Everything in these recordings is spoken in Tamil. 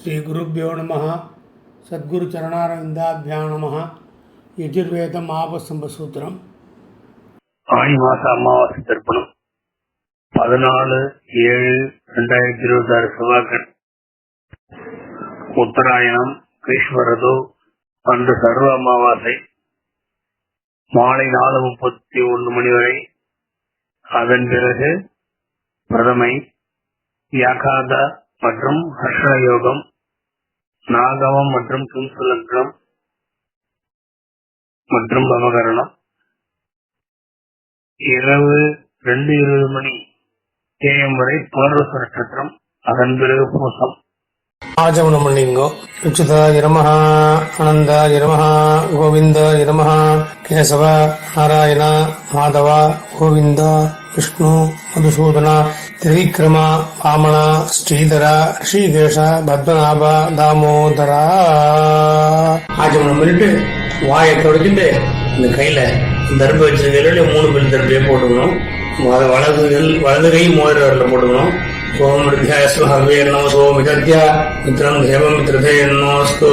ஸ்ரீ குருப்யோ நம. சத்குரு சரணாரவிந்தாபியாம் நம. யஜுர்வேதம் ஆபசம்பசூத்திரம். ஆணி மாச அமாவாசை தர்ப்பணம் 14/7/2026 செவ்வாய்க்கிழமை. உத்தராயணம் கிரீஷ்மரது. அன்று சர்வ அமாவாசை மாலை 4:31 மணி வரை. அதன் பிறகு பிரதமை, வியாகாத மற்றும் ஹர்ஷண யோகம், நாகவம் மற்றும் தும்சுலக்னம் மற்றும் பவகரணம். இரவு 2:20 மணி AM வரை புனர்வசு நட்சத்திரம். அதன் பிறகு பூசம். ஆஜமனம் பண்ணிங்கோ. உச்சிதாய நமஹ, ஆனந்தாய நமஹ, கோவிந்தாய நமஹ. கேசவ, நாராயண, மாதவ, கோவிந்த, விஷ்ணு, மதுசூதன, திரிவிக்ரம, வாமன, ஸ்ரீதர, ரிஷிகேஷ, பத்மநாப, தாமோதரா. ஆஜமனம் பண்ணிட்டு வாயை தொடச்சிட்டு இந்த கையில தர்பை வச்சிருக்கையில 3 பில் தர்பையை போட்டுக்கணும். வலது கை மோதிரவரில் போட்டுக்கணும். ஓம் ரித்யாஸ்வஹவே நமசோ மிதத்யா மித்ரம் தேவம் மித்ரதேன்னோஸ்து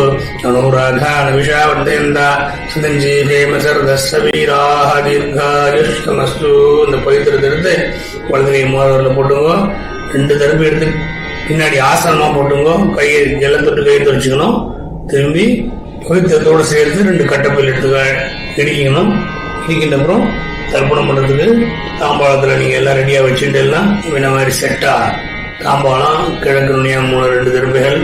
அனுராதா நவிஷா வர்தயந்தா சதஞ்சீவேம சர்தஸ்ஸவீராஹ தீர்காயுஷ்யமஸ்து. இந்த பவித்திரத்தை எடுத்து வலது கை மோதிரவரில் போட்டுங்க. 2 தர்பை எடுத்து பின்னாடி ஆசனமா போட்டுங்க. கையை ஜலத்தொட்டு கையை துடைச்சிக்கணும். திரும்பி பவித்திரத்தோடு சேர்த்து 2 கட்டப்பையில் எடுத்து இடிக்கணும். இடிக்கின்ற அப்புறம் தர்ப்பணம் பண்றதுக்கு தாம்பாளத்துல நீங்க எல்லாம் ரெடியா வச்சுட்டு எல்லாம் இந்த மாதிரி செட்டா தாம்பாளம், கிழக்கு நுனியா 2 தர்பைகள்,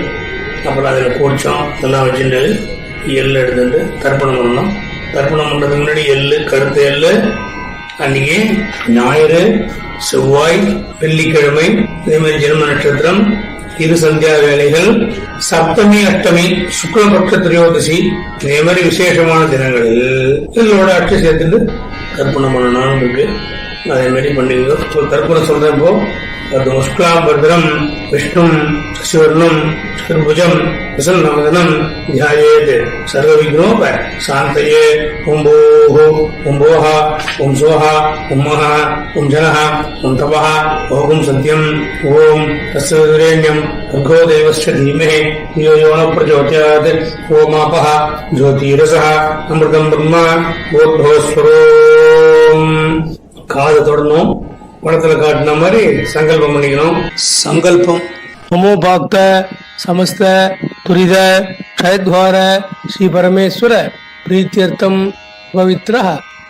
அப்புறம் அதுல கூச்சம் இதெல்லாம் வச்சுட்டு எள்ளு எடுத்துட்டு தர்ப்பணம் பண்ணணும். தர்ப்பணம் பண்றதுக்கு முன்னாடி எள்ளு, கருத்து எள்ளு அன்னைக்கு ஞாயிறு, செவ்வாய், வெள்ளிக்கிழமை, இதே மாதிரி ஜென்ம நட்சத்திரம், இரு சந்தியா வேலைகள், சப்தமி, அஷ்டமி, சுக்லபக்ஷ திரையோதசி, இதே மாதிரி விசேஷமான தினங்களில் இதோட அட்சி சேர்த்துட்டு தர்ப்பணம் பண்ணணும் இருக்கு. அதே மாதிரி பண்ணிங்க. தர்ப்பணம் சொல்றேன். இப்போ முஷ்கலாம்பரம் விஷ்ணும் சிவர்ணம் திருபுஜம் பிரசன்னவதனம் தியாயேத் சர்வ விக்னோப சாந்தயே. ஓம் போஹ, ஓம் போஹ, ஓம் சோஹ, ஓம் மஹ, ஓம் ஜனஹ, ஓம் தபஹ, ஓம் சத்யம், ஓம் தஸ்ஸரேண்யம் भर्गो देवस्य धीमहि धियो यो न प्रचोदयात्. ओमापः ज्योतिरसः अमृतं ब्रह्म भूर्भुवस्वरोम्. காது தொடரணும். படத்துல காட்டின மாதிரி சங்கல்பம் பண்ணிக்கணும். சங்கல்பம் ஹோமோபாக்த சமஸ்த துரித க்ஷயத்வார ஸ்ரீ பரமேஸ்வர பிரீத்தியர்த்தம் பவித்ரः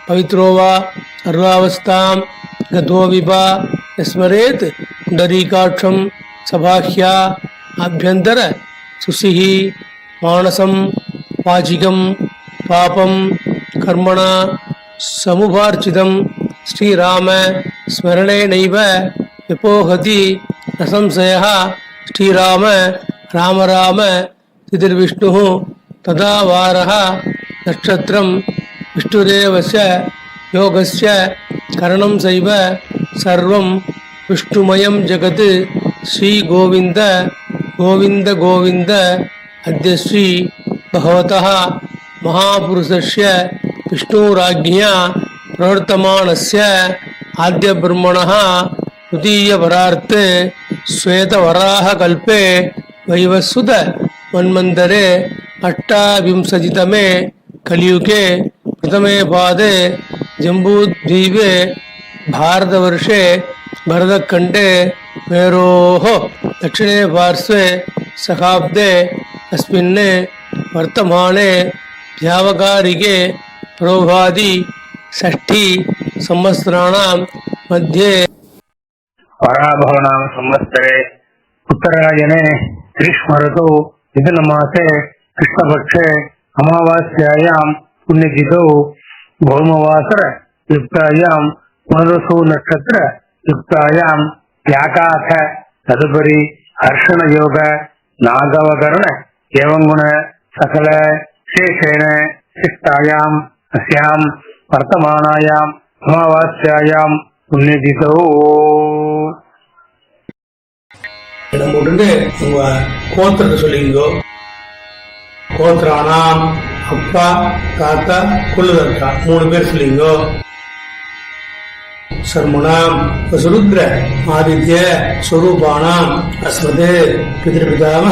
பவித்ரோ வா சர்வாவஸ்தாம் கதோ விபா ஸ்மரேத் புண்டரீகாட்சம் சபாஹ்யா அபியந்தர சுசிஹி மானசம் வாச்சிகம் பாபம் கர்மணா சமுபார்ச்சிதம் ஸ்ரீராம ஸ்மரணேனைவ விபோஹதி நசம்சயः. ஸ்ரீராம ராம ராம திதிர்விஷ்ணுः ததா வாரः நட்சத்திரம் விஷ்ணுரேவஸ்ய யோகஸ்ய கரணம் சைவ சர்வம் விஷ்ணுமயம் ஜகத். ஸ்ரீ கோவிந்த கோவிந்த கோவிந்த அத்ய ஸ்ரீ பகவதः மகாபுருஷஸ்ய விஷ்ணுராஜ்ஞா பிரவர்த்தமானஸ்ய ஆத்ய பிரம்மணः துதிய வரார்த்தே ஸ்வேத வராஹ கல்பே வைவஸ்வத மன்வந்தரே அஷ்டாவிம்சதிதமே கலியுகே பிரதமே பாதே ஜம்பூத்வீபே பாரதவர்ஷே பரதக்கண்டே மேரோஹ दक्षिणे पार्श्वे सखाब्दे अस्मिन् वर्तमाने व्यावकारिके प्रोभादि षष्ठी संवत्सराणां मध्ये पराभवनाम संवत्सरे उत्तरायणे ग्रीष्म ऋतौ मिथुनमासे कृष्णपक्षे अमावास्यायां पुण्यतिथौ भौमवासर युक्तायां पुनर्वसु नक्षत्र युक्तायां व्याकाथ तदुपरि हर्षण योग नागवकरण एवं गुण सकल शेषेण शिष्टायां अस्यां वर्तमानायां अमावास्यायां पुण्यतिथौ. போட்டு உங்க கோத்திரத்தை சொல்லிங்கோ. கோத்திரானாம் அப்பா, தாத்தா, குள்ளதத்தா 3 பேர் சொல்லிங்கோ. சர்மணாம் வசுருத்ர ஆதித்ய ஸ்வரூபானாம் அஸ்மது பிதிருபிதாம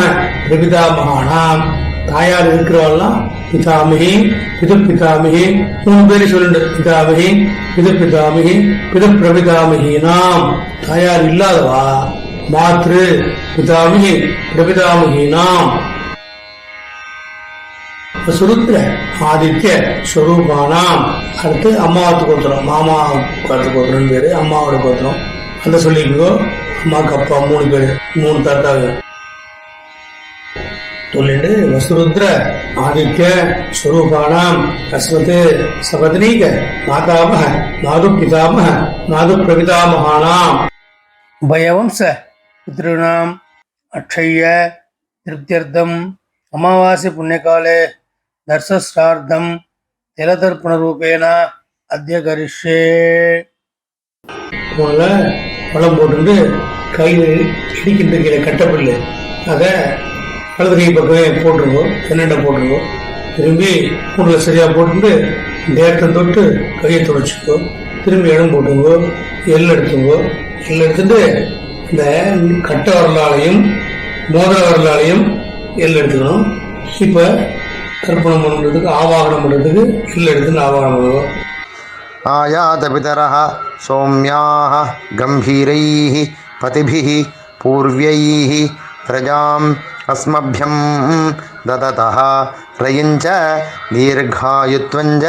பிரபிதாமகானாம். தாயார் இருக்கிறவாள்லாம் பிதாமகி பிதுப்பிதாமகி 3 பேரை சொல்லுண்டு. பிதாமகி பிதுப்பிதாமகி பிதுப்பிரபிதாமகினாம். தாயார் இல்லாதவா மாத்ரு பிதாமகி பிரபிதாமகினாம். சுருத்ர ஆதித்ய ஸ்வரூபானாம். அடுத்து அம்மாவுக்கு கோத்திரம், மாமா கோத்திரம் பேரு, அம்மாவோட கோத்திரம். அந்த சொல்லிக்கோ. அம்மாவுக்கு அப்பா 3 பேரு, 3 தாத்தாங்க சொல்லிட்டு வசுருத்ர ஆதித்ய ஸ்வரூபானாம் அஸ்மத் சபத்னீக மாதாமஹ மாது பிதாமஹ மாது பிரபிதாமகானாம். உபயவம்ச பித்ருணாம் அக்ஷய திருப்தியர்த்தம் அமாவாசி புண்ணியகாலே தர்சஸ்ரார்த்தம் திலதர்ப்பணரூபேண அத்ய கரிஷ்யே. முதல்ல பழம் போட்டுட்டு கையில் இடிக்கின்ற கீழே கட்டப்பில்லை அதை வலது கை பக்கமே போட்டுருங்கோ, தென்னண்டை போட்டுருங்கோ. திரும்பி கூண்டில் சரியா போட்டுட்டு தேட்டை தொட்டு கையை துடைச்சிக்கோ. திரும்பி இடம் போட்டுங்கோ, எள் எடுத்துங்கோ. எள் எடுத்துட்டு இந்த கட்ட வரலாலையும் மோதிர வரலாலையும் எள் எடுத்துக்கணும். இப்ப தர்ப்பணம் பண்றதுக்கு ஆவாகனம் பண்றதுக்கு எள் எடுத்து ஆவாகனம் பண்ணுவோம். ஆயாத பிதரஹ சௌம்யாஹ கம்பீரைஹ பதிபிஹ பூர்வ்யைஹ பிரஜாம் அஸ்மப்யம் தததஹ ரயஞ்ச தீர்காயுத்வஞ்ச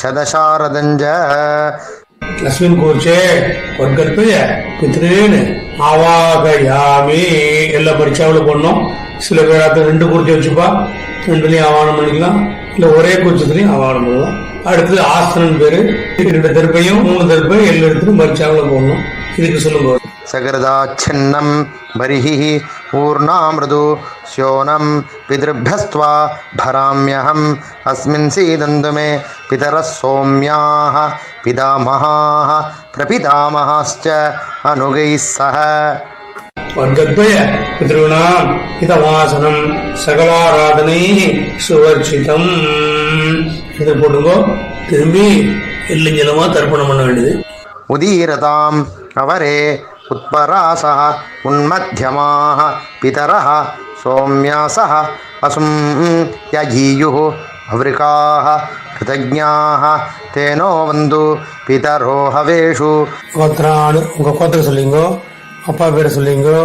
சதசாரதஞ்ச. லக்ஷ்மன் கோச்சே வர்க்கற்பய பித்ரேன்னு ஆவாகயாமி. எல்லா பரீட்சாவில் பண்ணோம். சில பேர் அதை 2 குறிச்சி வச்சுப்பா, 2லயும் ஆவாகனம் பண்ணிக்கலாம், இல்ல ஒரே குறிச்சத்துலயும் ஆவாகனம் பண்ணலாம். அடுத்து ஆஸ்தனன் பேரு 2 தர்ப்பையும் 3 தர்ப்பையும் எல்லாம் எடுத்துட்டு பரீட்சாவில் போடணும். இதுக்கு சொல்லுங்க. சகரதாச்சின்னம் பரிஹி ஊர்ணாமிருது ஸ்யோனம் பிதృभ्यस्त्वा भराम्यहम् अस्मिन् सीदन्तु मे पितरः सौम्याः पितामहाः प्रपितामहाश्च अनुगैः सह. வர்க்கத்வய பித்ருணாம் இதவாசனம் சகலாராதனை சுவர்ச்சிதம். இதை போட்டுங்கோ. திரும்பி எல்லிஞ்சலமா தர்ப்பணம் பண்ண வேண்டியது. உதீரதாம் அவரே உத்பராசः உன்மத்தியமாः பிதரः சௌம்யாசः அசும் யஜீயுः அவ்ரிகாः கிருதஜ்ஞாः தேனோ வந்து பிதரோ ஹவேஷு. கோத்ரான் உங்க கோத்திரம் சொல்லிங்கோ, அப்பா பேரை சொல்லிங்கோ.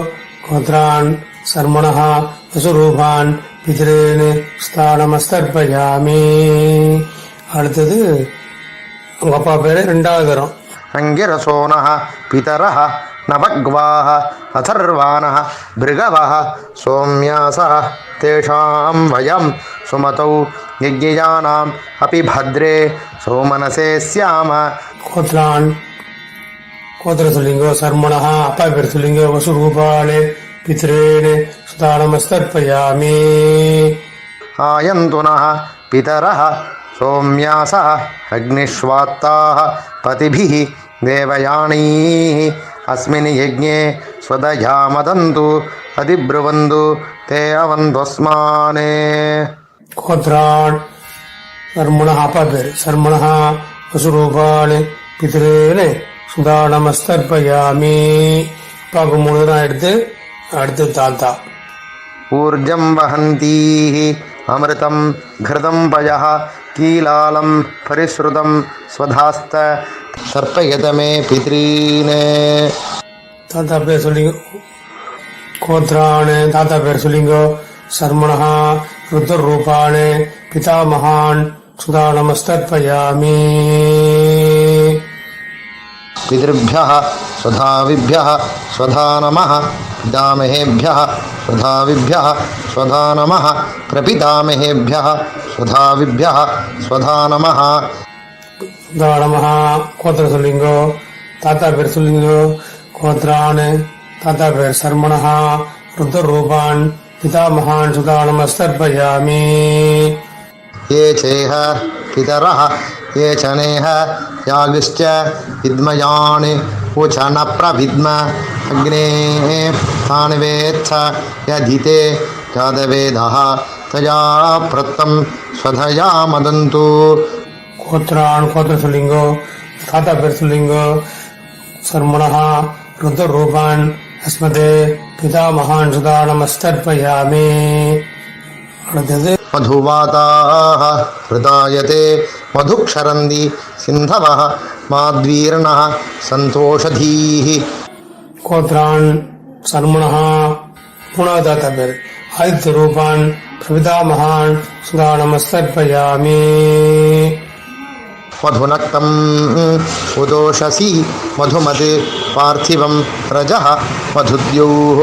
கோத்ரான் சர்மணஹா வசுரூபான் பித்ரேன் ஸ்தானமஸ்தர்ப்பயாமி. அடுத்தது உங்க அப்பா பேரு 2வது தரம். அங்கிரசோனः பிதரः நவக்வாः அதர்வாணः பிருகவः சௌம்யாசः தேஷாம் வயம் சுமதௌ யஜ்ஞயானாம் அபி பத்ரே சௌமனசே ஸ்யாம. கோத்ரான் கோத்திரம் சொல்லிங்கோ. சர்மணஹா அப்பா பேர் சொல்லிங்கோ. வசுரூபாலே பித்ரேன் ஸ்தானமஸ்தர்ப்பயாமி. ஆயந்துனः பிதரः சௌம்யாசः அக்னிஷ்வாத்தாः பதிபிः தேவயானீः अस्मिन् यज्ञे स्वदया मदन्तु अधिब्रुवन्तु ते अवन्त्वस्मान्. கோத்ரான் சர்மணஹா அப்பா பேர் சர்மணஹா வசுரூபான் பித்ரேன் சுதானமஸ்தர்ப்பயாமி. அப்பாவுக்கு 3 தான் எடுத்து அடுத்து தாத்தா. ऊर्जं वहन्तीः अमृतं घृतं पयः कीलालं परिश्रुतं स्वधास्त सर्पयत मे पितॄन्. தாத்தா பேர் சொல்லிங்க. கோத்ரான் தாத்தா பேர் சொல்லிங்க. சர்மணஹா ருத்ரரூபான் பிதாமகான் சுதானமஸ்தர்ப்பயாமி. पितृभ्यः स्वधाविभ्यः स्वधा नमः पितामहेभ्यः स्वधाविभ्यः स्वधा नमः प्रपितामहेभ्यः स्वधाविभ्यः स्वधा नमः. சுதானமஹா கோத்திரம் சொல்லிங்கோ. தாத்தா பேர் சொல்லிங்கோ. கோத்ரான் தாத்தா பேர் சர்மணஹா ருத்ரரூபான் பிதாமகான் சுதானமஸ்தர்ப்பயாமி. ये चेह पितरः ये च नेह यागिश्च विद्मयान् उच न प्रविद्म अग्ने तान् वेत्थ यदिते जातवेदः तया प्रत्तं स्वधया मदन्तु. கோத்ரான் கோத்திரம் சொல்லிங்கோ. தாத்தா பேர் சொல்லிங்கோ. सर्मणः रुद्ररूपान् अस्मदे पितामहान् सुधा नमस्तर्पयामि. அடுத்தது मधुवाताः हृदायते मधुक्षरन्ति सिन्धवः माद्वीर्णः सन्तोषधीः. கோத்ரான் சர்மணः மூணாவதா பேர் ஆதித்ய ரூபான் பிரபிதாமகான் சுதா நமஸ்தர்ப்பயாமி. मधुनक्तम् उदोषसि मधुमत् पार्थिवं रजः मधुद्योः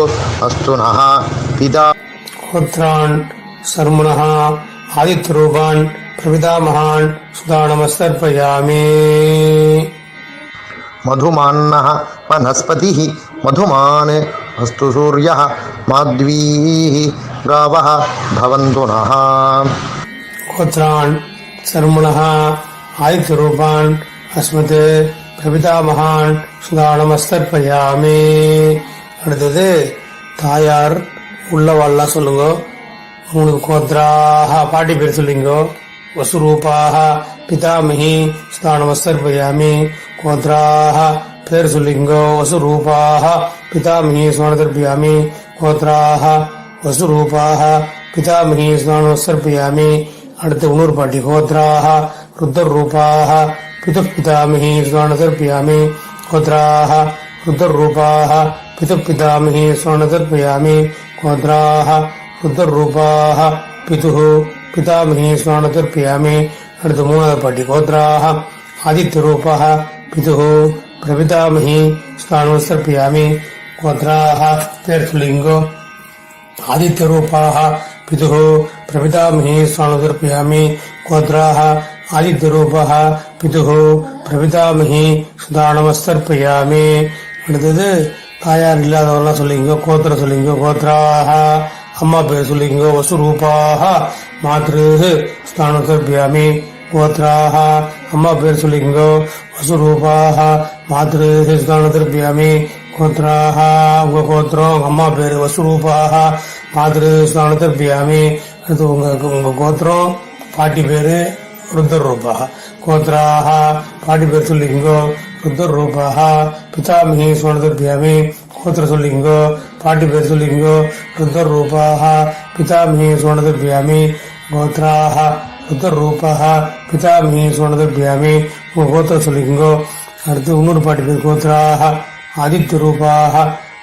अस्तु नः पिता. கோத்ரான் சர்மணः ஆதித்ய ரூபான் பிரபிதாமகான் சுதா நமஸ்தர்ப்பயாமி. मधुमान्नः वनस्पतिः मधुमान् अस्तु सूर्यः माध्वीः गावः भवन्तु नः. கோத்ரான் சர்மணः ஆதித்ய ரூபான் அஸ்மதே பிரபிதாமகான் சுதா நமஸ்தர்ப்பயாமி. அடுத்தது தாயார் உள்ளவாள்லாம் சொல்லுங்க. 3 கோத்ராக பாட்டி பேர் சொல்லிங்க. வசுரூபாக பிதாமகி சுதா நமஸ்தர்ப்பயாமி. கோத்ராக பேர் சொல்லிங்க. வசுரூபாக பிதாமகி சுதா நமஸ்தர்ப்பயாமி. கோத்ராக வசுரூபாக பிதாமகி சுதா நமஸ்தர்ப்பயாமி. அடுத்து இன்னொரு பாட்டி கோத்ராக ருத்ரரூபாக பிதாமகி சுதா நமஸ்தர்ப்பயாமி. கோத்ராக ருத்ரரூபாக பிதாமகி சுதா நமஸ்தர்ப்பயாமி. கோத்ராக ருத்ரரூபாக பிதாமகி சுதா நமஸ்தர்ப்பயாமி. அடுத்து மூணாவது பாட்டி கோத்ராக ஆதித்யரூபாக பிரபிதாமகி சுதா நமஸ்தர்ப்பயாமி. கோத்ராக பேர் சொல்லிங்கோ. ஆதித்யரூபாக பிரபிதாமகி சுதா நமஸ்தர்ப்பயாமி. கோத்ராக ஆதித்யரூபாக பிரபிதாமகி சுதா நமஸ்தர்ப்பயாமி. அடுத்தது தாயார் இல்லாதவரெல்லாம் சொல்லிங்க. கோத்திர சொல்லிங்க. கோத்ராக அம்மா பேர் சொல்லிங்க. வசுரூபாக மாத்ரு சுதா நமஸ்தர்ப்பயாமி. கோத்ராக அம்மா பேர் சொல்லிங்க. வசுரூபாக மாத்ரு சுதா நமஸ்தர்ப்பயாமி. கோத்ராக உங்க கோத்திரம் அம்மா பேர் வசுரூபாக மாத்ரு சுதா நமஸ்தர்ப்பயாமி. அடுத்து உங்க கோத்திரம் பாட்டி பேரு ருத்ரரூபாக. கோத்ராக பாட்டி பேர் சொல்லிங்கோ. ருத்ரரூபாக பிதாமகி சுதா நமஸ்தர்ப்பயாமி. கோத்திர சொல்லிங்கோ. பாட்டி பேர் சொல்லிங்கோ. ருத்ரரூபாக பிதாமகி சுதா நமஸ்தர்ப்பயாமி. கோத்ராக ருத்ரரூபாக பிதாமகி சுதா நமஸ்தர்ப்பயாமி. உங்க கோத்திர சொல்லிங்கோ. அடுத்து இன்னொரு பாட்டி பேர் கோத்ராக ஆதித்யரூபாக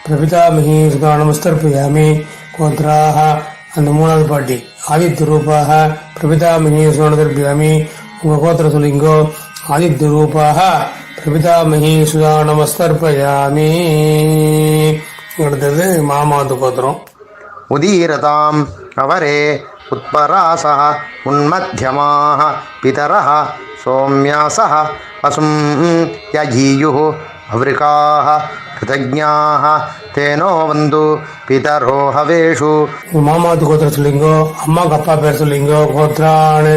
பிரபிதாமகி சுதா நமஸ்தர்ப்பயாமி. கோத்ராக அந்த மூணாவது பாட்டி ஆதித்யரூபாக பிரபிதாமகி சுதா நமஸ்தர்ப்பயாமி. உங்க கோத்திர சொல்லிங்கோ. ஆதித்யரூபாக பிரபிதாமகி சுதா நமஸ்தர்ப்பயாமி. அடுத்தது மாமாவது கோத்திரம். उदीरताम् अवरे उत्परासः उन्मध्यमाः पितरः सौम्यासः असुं यजीयुः अवृकाः कृतज्ञाः तेनो वन्तु पितरो हवेषु. மாமாவது கோத்திரம் சொல்லிங்கோ. அம்மாக்கு அப்பா பேர் சொல்லிங்கோ. கோத்ரான்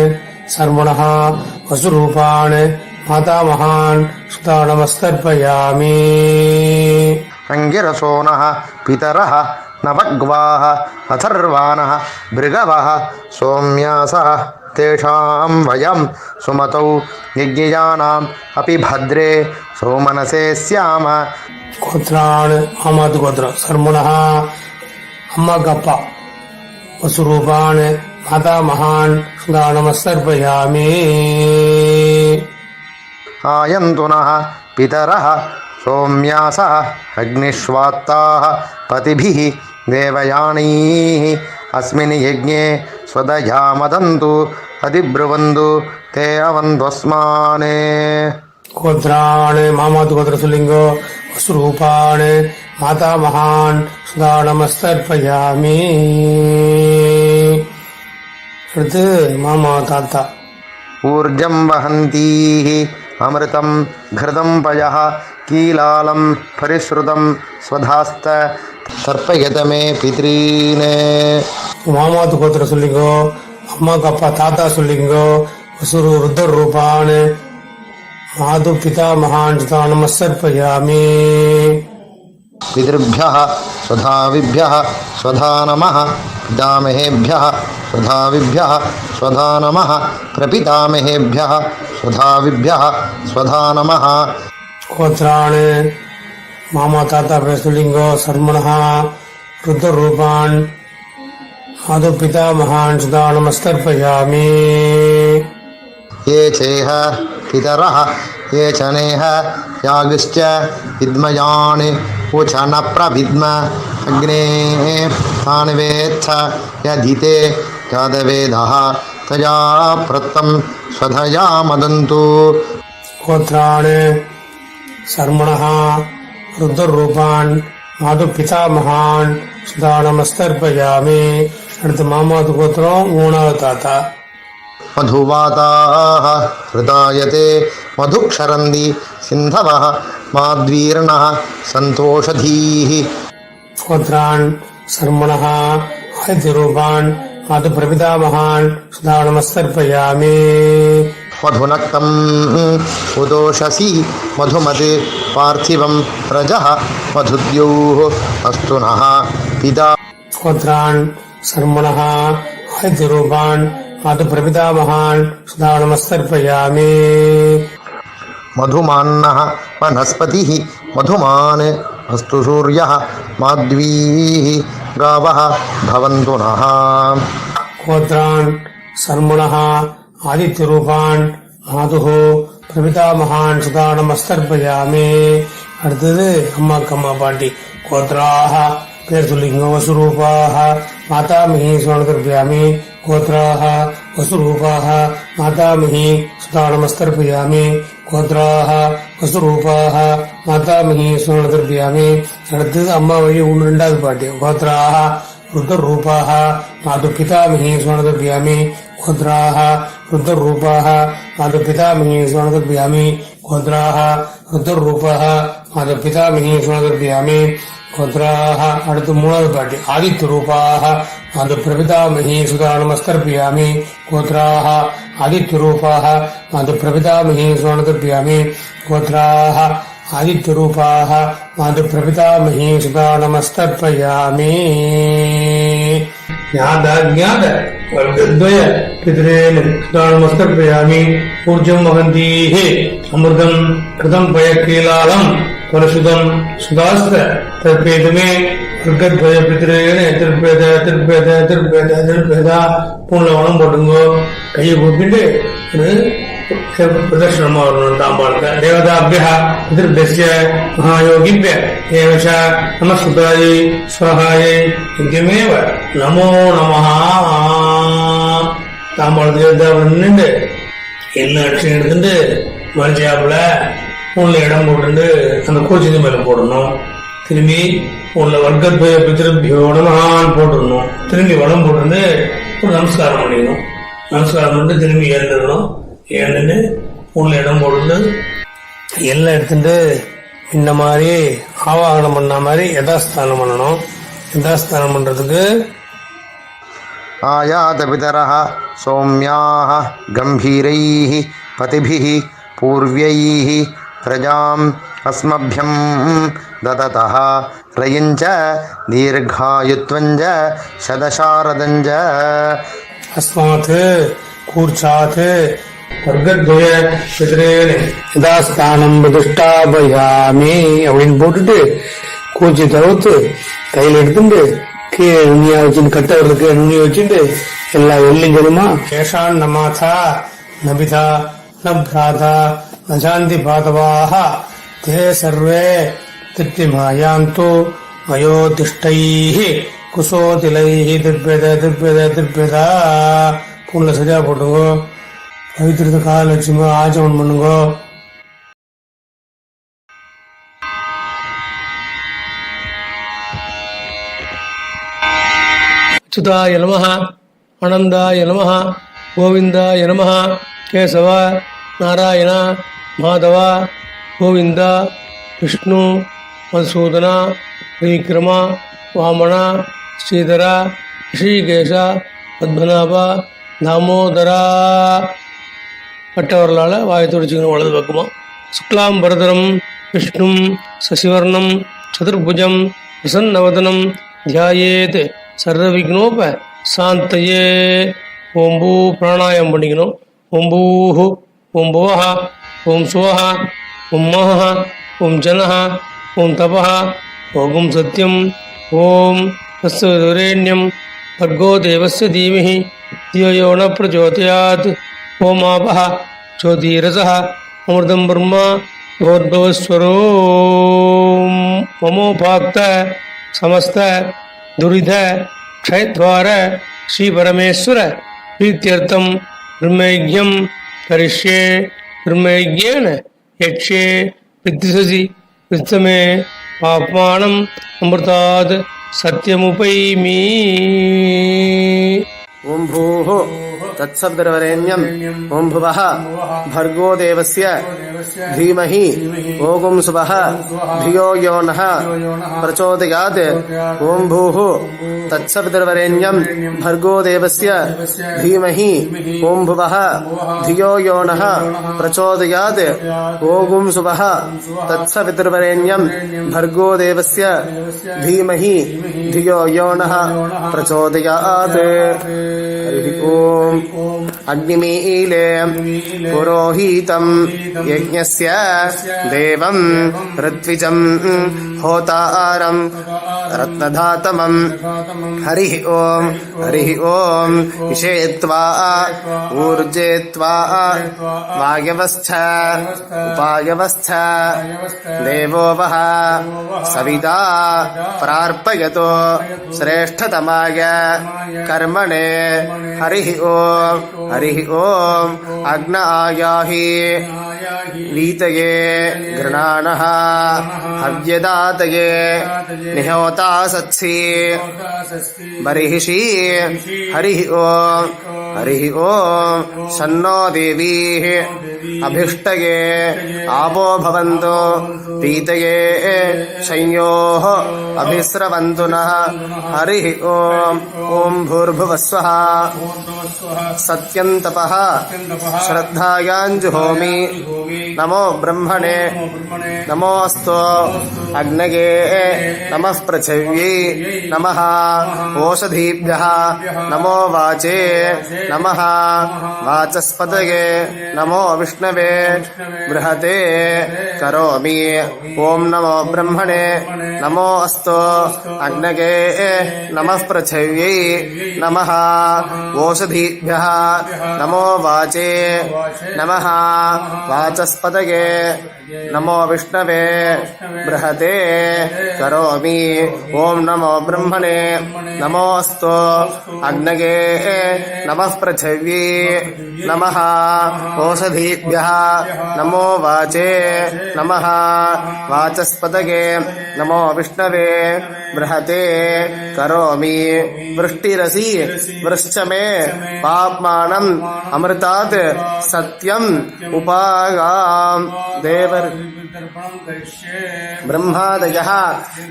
சர்மணः வசுரூபான் மாதாமகான் சுதா நமஸ்தர்ப்பயாமி. अङ्गिरसो नः पितरः नवग्वाः अथर्वाणः भृगवः सौम्यासः तेषां वयं सुमतौ यज्ञयानाम् अपि भद्रे सौमनसे स्याम. கோத்ரான் மாமாவது கோத்திரம் சர்மணः அம்மாக்கு அப்பா வசுரூபான் மாதாமகான் சுதா நமஸ்தர்ப்பயாமி. आयन्तु नः पितरः सौम्यासः अग्निष्वात्ताः पतिभिः देवयानीः अस्मिन् यज्ञे स्वदया मदन्तु अधिब्रुवन्तु ते अवन्त्वस्मान्. கோத்ரான் மாமாவது கோத்திரம் சொல்லிங்கோ. வசுரூபான் மாதாமகான் சுதா நமஸ்தர்ப்பயாமி. அடுத்து மாமா தாத்தா. ऊर्जं वहन्तीः अमृतं घृतं पयः कीलालं परिश्रुतं स्वधास्त तर्पयत मे पितॄन्. மாமாவது கோத்திரம் சொல்லிங்கோ. அம்மாக்கு அப்பா தாத்தா சொல்லிங்கோ. வசுரு ருத்ரரூபான் மாது பிதாமகான் சுதா நமஸ்தர்ப்பயாமி. पितृभ्यः स्वधाविभ्यः स्वधा नमः पितामहेभ्यः स्वधाविभ्यः स्वधा नमः प्रपितामहेभ्यः स्वधाविभ्यः स्वधा नमः. கோத்ரான் மாமா தாத்தா பேர் சொல்லிங்கோ. சர்மணா ருத்ரரூபான் ஆது பிதாமகான் சுதா நமஸ்தர்ப்பயாமி. ये चेह पितरः ये च नेह यागिश्च विद्मयान् उच न प्रविद्म अग्ने तान् वेत्थ यदिते यादवेदः तया प्रत्तं स्वधया मदन्तु. கோத்ரான் சர்மணः ருத்ரரூபான் ஆது பிதாமகான் சுதா நமஸ்தர்ப்பயாமி. அடுத்து மாமாவது கோத்திரம், மூணாவது தாத்தா. मधुवाताः हृदायते मधुक्षरन्ति सिन्धवः माद्वीर्णः सन्तोषधीः. கோத்ரான் சர்மணः ஆதித்யரூபான் ஆது பிரபிதாமகான் சுதா நமஸ்தர்ப்பயாமி. मधुनक्तम् उदोषसि मधुमत् पार्थिवं रजः मधुद्योः अस्तु नः पिता. கோத்ரான் சர்மணः ஆதித்யரூபான் ஆது பிரபிதாமகான் சுதா நமஸ்தர்ப்பயாமி. मधुमान्नः वनस्पतिः मधुमान् अस्तु सूर्यः माध्वीः गावः भवन्तु नः. கோத்ரான் சர்மணः ஆதித்யரூபான் ஆதுஹோ பிரபிதாமகான் சுதா நமஸ்தர்ப்பயாமி. அடுத்தது அம்மாக்கு அம்மா பாட்டி. கோத்ராஹ பேர் சொல்லிக்கோ. வசுரூபாஹ மாதாமிஹி சுதானமஸ்தர்ப்பயாமி. கோத்ராஹ வசுரூபாஹ மாதாமிஹி சுதா நமஸ்தர்ப்பயாமி. கோத்ராஹ வசுரூபாஹ மாதாமிஹி சுதானமஸ்தர்ப்பயாமி. அடுத்தது அம்மா வழி ரெண்டாவது பாட்டி. கோத்ராஹ ருத்ரரூபாஹ மாது பிதாமிஹி சுதானமஸ்தர்ப்பயாமி. கோத்ராஹ ருத்ரரூபாஹ மாது பிதாமிஹி சுதானமஸ்தர்ப்பயாமி. கோத்ராஹ ருத்ரரூபாஹ மாது பிதாமிஹி சுதானமஸ்தர்ப்பயாமி. கோத்ராஹ அடுத்து மூணாவது பாட்டி. ஆதித்யரூபாஹ மாது பிரபிதாமிஹி சுதா நமஸ்தர்ப்பயாமி. கோத்ராஹ ஆதித்யரூபாஹ மாது பிரபிதாமிஹி சுதானமஸ்தர்ப்பயாமி. கோத்ராஹ ஆதித்யரூபாஹ மாது பிரபிதாமிஹி சுதா நமஸ்தர்ப்பயாமி. ஞாதாஜ்ஞாத வர்க்கத்வய பித்ரேன் சுதா நமஸ்தர்ப்பயாமி. ஊர்ஜம் வகந்தீஹ அமிர்தம் கிருதம் பயக்கீலாலம் பரசுதம் சுதாஸ்த தற்பேதுமே வர்க்கத்வய பித்ரேன் திருப்பேத திருப்பேத திருப்பேத திருப்பேதா. பூண்ல வனம் போட்டுங்கோ. கையை கூப்பிட்டு பிரதர்ஷனமா வரணும். தாம்பாளத்தை தேவதாபியா பிதர்பிய மகாயோகிபிய ஏவச நமஸ்துதாயை ஸ்வஹாயை நித்தியமேவ நமோ நமஹா. தாம்பாளத்தை தேவதா நின்று என்ன அடிச்சு எடுத்துட்டு மறைச்சாப்புல பூண்ல இடம் போட்டு அந்த கோச்சிக்கு மேல போடணும். திரும்பி பூண்ல வர்க்கத்வய பிதிருபியோ நமஹான்னு போட்டுடணும். திரும்பி வடம் போட்டு ஒரு நமஸ்காரம் பண்ணிக்கணும். நமஸ்காரம் பண்ணிட்டு திரும்பி எழுந்துடணும். ஏன்னு பூண்ல இடம் போட்டு எல்லாம் எடுத்துட்டு இந்த மாதிரி ஆவாகனம் பண்ண மாதிரி யதாஸ்தானம் பண்ணணும். யதாஸ்தானம் பண்றதுக்கு आयात पितरः सौम्याः गम्भीरैः पतिभिः पूर्व्यैः प्रजाम् अस्मभ्यं ददतः रयञ्च दीर्घायुत्वञ्च शतशारदञ्च. அஸ்மாத் கூர்ச்சாத் வர்க்கத்வய பித்ரேன் யதாஸ்தானம் பிரதிஷ்டாபயாமி அப்படின்னு போட்டுட்டு கூச்சி தவிர்த்து கையில் எடுத்துட்டு கீழே நுண்ணியா வச்சுட்டு கட்டவர்களுக்கு நுண்ணிய வச்சுட்டு எல்லா வெள்ளியும் தெரியுமா. ஏஷான் நமாதா நபிதா நப்ராதா நசாந்தி பாதவாக தே சர்வே திட்டிமாயாந்து மயோதிஷ்டைः குசோதிலைः திருப்பேத திருப்பேத திருப்பேதா. பூண்ல சரியா போட்டுங்கோ. பவித்திரத்தை கால வச்சுங்க. ஆச்சமன் பண்ணுங்கோ. அச்சுதாய நமஹ ஆனந்தாய நமஹ கோவிந்தாய நமஹ கேசவ நாராயண மாதவ கோவிந்த விஷ்ணு மதுசூதன விக்ரம வாமன ஸ்ரீதர ரிஷிகேஷ பத்மநாப தாமோதரா. பட்டவர்களால் வாயை துடிச்சுக்கணும் வலது பக்கமா. சுக்லாம் பரதரம் விஷ்ணும் சசிவர்ணம் சதுர்புஜம் பிரசன்னவதனம் தியாயேத் சர்வவிக்னோப சாந்தயே. ஓம்பூ பிராணாயம் பண்ணிக்கணும். ஓம்பூஹு ஓம் புவஹ ஓம் சுவஹ ஓம் மஹ ஓம் ஜனஹ ஓம் தபः ஓம் சத்யம் ஓம் தஸ்ஸுரேண்யம் भर्गो देवस्य धीमहि धियो यो न प्रचोदयात् ओम आपः ज्योतिरसः अमृतं ब्रह्म भगवद्भवस्वरो ममोपाक्त समस्त दुरिध क्षयद्वार श्री परमेश्वर प्रीत्यर्थं ब्रह्मयज्ञं करिष्ये ब्रह्मयज्ञेन यक्ष्ये विद्विषसि विद्मे पाप्मानम् अमृतात् सत्यमुपैमि। ओम भूः तत्सवितुर्वरेण्यम् ओम भुवः भर्गो देवस्य धीमहि ओम सुवः धियो यो नः प्रचोदयात् ओम भूः तत्सवितुर्वरेण्यम् भर्गो देवस्य धीमहि ओम भुवः धियो यो नः प्रचोदयात् ओम सुवः तत्सवितुर्वरेण्यम् भर्गो देवस्य धीमहि धियो यो नः प्रचोदयात्। ओम अग्निमीले पुरोहितं यज्ञस्य देवं ऋत्विजं होतारं रत्नधातमं हरिः ओम विषेत्वा ऊर्जेत्वा वायवस्थ उपायवस्थ देवो वः सविता प्रार्पयतो श्रेष्ठतमाय कर्मणे हरिः ओम अग्नायाहि वीतये गृणानः हव्यदातये निहोता सत्सि बर्हिषि हरिः ओम शन्नो देवीः अभिष्टये आपो भवन्तु पीतये संयोः अभिस्रवन्तु नः हरिः ओम भूर्भुवस्वः सत्यं तपः श्रद्धायाञ्जुहोमि नमो ब्रह्मणे नमोऽस्तु अग्नये नमः पृथिव्यै नमः ओषधीभ्यः नमो वाचे नमः वाचस्पतये नमो विष्णवे बृहते करोमि ओम नमो ब्रह्मणे नमोऽस्तु अग्नये नमः पृथिव्यै नमः ओषधीभ्यः नमो वाचे नमः वाचस्पतये नमो विष्णवे बृहते करोमि ओम नमो ब्रह्मणे नमोऽस्तु अग्नये नमः पृथिव्यै नमः ओषधीभ्यः नमो वाचे नमः वाचस्पतये नमो विष्णवे बृहते करोमि वृष्टिरसि वृश्च मे पाप्मानम् अमृतात् सत्यम् उपागाम् देव ब्रह्मादयः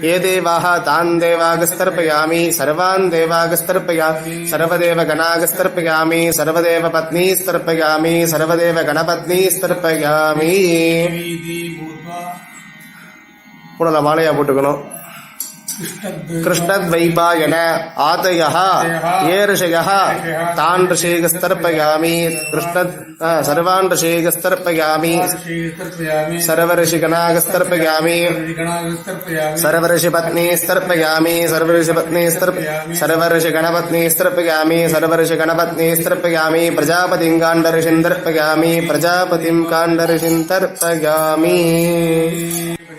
ये देवाः तान् देवागस्तर्पयामि सर्वान् देवागस्तर्पयामि सर्वदेव गणागस्तर्पयामि सर्वदेव पत्नीस्तर्पयामि सर्वदेव गणपत्नीस्तर्पयामि पुनः मालया पोट्टुकணும் कृष्णद्वैपायन आतयः ये ऋषयः तान् ऋषिगस्तर्पयामि कृष्ण सर्वान् ऋषिगस्तर्पयामि सर्वऋषिगणागस्तर्पयामि सर्वऋषिपत्नीस्तर्पयामि सर्वऋषिगणपत्नीस्तर्पयामि सर्वऋषिगणपत्नीस्तर्पयामि प्रजापतिं काण्डऋषिन्तर्पयामि प्रजापतिं काण्डऋषिन्तर्पयामि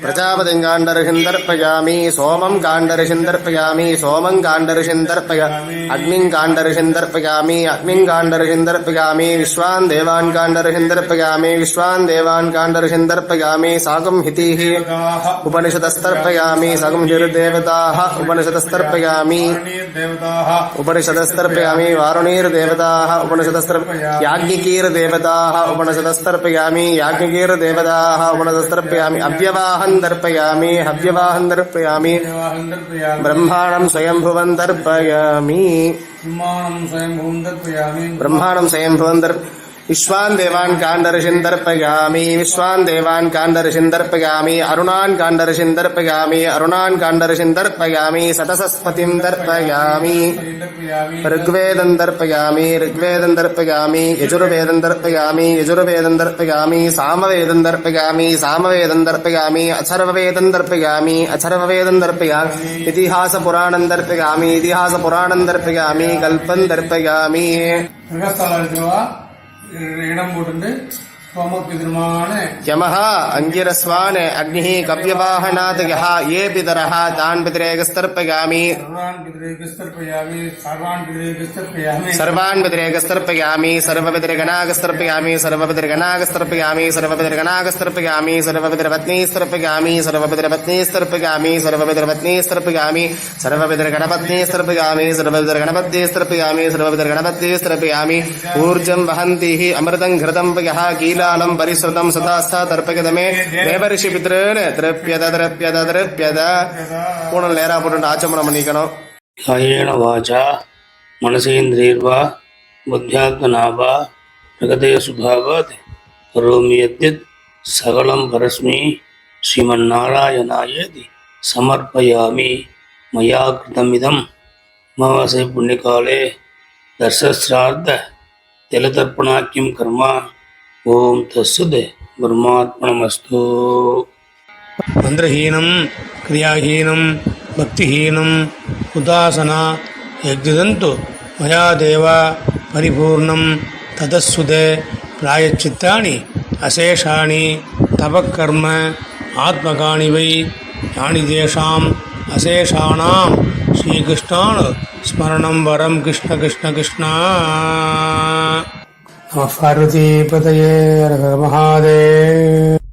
प्रजापतिं काण्डऋषिन्तर्पयामि सोमं काण्डऋषिन्तर्पयामि सोमं काण्डऋषिन्तर्पयामि अग्निं काण्डऋषिन्तर्पयामि अग्निं काण्डऋषिन्तर्पयामि विश्वान् देवान् काण्डऋषिन्तर्पयामि विश्वान् देवान् काण्डऋषिन्तर्पयामि साकं हितिः उपनिषदस्तर्पयामि साकं हिर्देवताः उपनिषदस्तर्पयामि उपनिषदस्तर्पयामि वारुणीर्देवताः उपनिषदस्तर्पयामि याज्ञिकीर्देवताः उपनिषदस्तर्पयामि याज्ञिकीर्देवताः उपनिषदस्तर्पयामि अव्यवाहं तर्पयामि हव्यवाहं तर्पयामि ब्रह्माणं स्वयंभुवं तर्पयामि ब्रह्माणं स्वयंभुवं विश्वान् देवान् काण्डऋषिन् दर्पयामि विश्वान् देवान् काण्डऋषिन् दर्पयामि अरुणान् काण्डऋषिन् दर्पयामि अरुणान् काण्डऋषिन् दर्पयामि सतसस्पतिं दर्पयामि ऋग्वेदं दर्पयामि ऋग्वेदं दर्पयामि यजुर्वेदं दर्पयामि यजुर्वेदं दर्पयामि सामवेदं दर्पयामि सामवेदं दर्पयामि अथर्ववेदं दर्पयामि अथर्ववेदं दर्पयामि इतिहासपुराणं दर्पयामि इतिहासपुराणं दर्पयामि कल्पं दर्पयामि இடம் போட்டு சோமபிதிருமான यमः अंगिरस्वान् अग्निः कव्यवाहनात् यः ये पितरः तान् पितरेकस्तर्पयामि सर्वान् पितरेकस्तर्पयामि सर्वपितृगणागस्तर्पयामि सर्वपितृगणागस्तर्पयामि सर्वपितृगणागस्तर्पयामि सर्वपितृपत्नीस्तर्पयामि सर्वपितृपत्नीस्तर्पयामि सर्वपितृपत्नीस्तर्पयामि सर्वपितृगणपत्नीस्तर्पयामि सर्वपितृगणपत्नीस्तर्पयामि सर्वपितृगणपत्नीस्तर्पयामि ऊर्जं वहन्तिः अमृतं घृतं यः कीलालं परिश्रुतं सदास्था तर्पयदमे देवर्षि पितॄन् तृप्यद तृप्यद तृप्यद पूर्ण लेरा போட்டு ஆச்சமனம் பண்ணிக்கணும் कायेन वाचा मनसेन्द्रियर्वा बुद्ध्यात्मनावा प्रगते स्वभावात् करोमि यद्यत् सकलं परस्मै श्रीमन्नारायणायेति समर्पयामि मया कृतमिदम् अमावास्या पुण्यकाले दर्शश्राद्ध तिलतर्पणाख्यं कर्म ओम तत्सत् ब्रह्मार्पणमस्तु मंत्रहीनं क्रियाहीनं भक्तिहीनं उदासना यज्ञदन्तु मया देव परिपूर्णं ततस्सुदे प्रायश्चित्तानि अशेषाणि तपकर्म आत्मकानि वै यानि तेषाम् अशेषाणां श्रीकृष्णान् स्मरणं वरं कृष्ण कृष्ण कृष्ण नमः पार्वतीपतये हर हर महादेव।